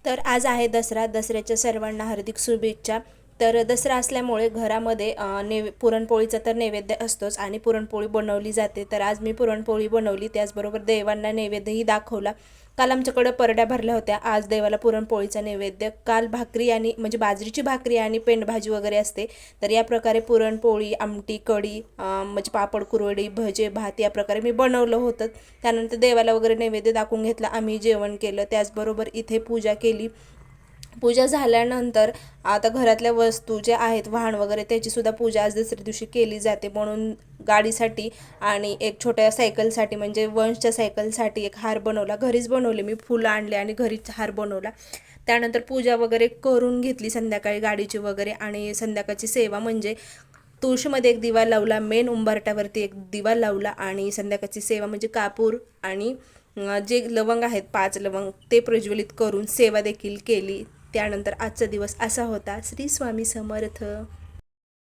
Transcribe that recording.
तर आज आहे दसरा. दसऱ्याच्या सर्वांना हार्दिक शुभेच्छा. तर दसरा असल्यामुळे घरामध्ये पुरणपोळीचा तर नैवेद्य असतोच आणि पुरणपोळी बनवली जाते. तर आज मी पुरणपोळी बनवली, त्याचबरोबर देवांना नैवेद्यही दाखवला. काल आमच्याकडं परड्या भरल्या होत्या, आज देवाला पुरणपोळीचा नैवेद्य. काल भाकरी आणि म्हणजे बाजरीची भाकरी आणि पेंडभाजी वगैरे असते. तर या प्रकारे पुरणपोळी, आमटी, कढी, म्हणजे पापड, कुरवडी, भजे, भात या प्रकारे मी बनवलं होतं. त्यानंतर देवाला वगैरे नैवेद्य दाखवून घेतला, आम्ही जेवण केलं. त्याचबरोबर इथे पूजा केली. पूजा झाल्यानंतर आता घरातल्या वस्तू ज्या आहेत, वाहन वगैरे, त्याचीसुद्धा पूजा आज दुसऱ्या दिवशी केली जाते. म्हणून गाडीसाठी आणि एक छोट्या सायकलसाठी म्हणजे वंशच्या सायकलसाठी एक हार बनवला. घरीच बनवले मी, फुलं आणले आणि घरीच हार बनवला. त्यानंतर पूजा वगैरे करून घेतली संध्याकाळी गाडीची वगैरे. आणि संध्याकाळची सेवा म्हणजे तुळशीमध्ये एक दिवा लावला, मेन उंबरट्यावरती एक दिवा लावला आणि संध्याकाळची सेवा म्हणजे कापूर आणि जे लवंग आहेत 5 लवंग ते प्रज्वलित करून सेवा देखील केली. त्यानंतर आजचा दिवस असा होता. श्री स्वामी समर्थ.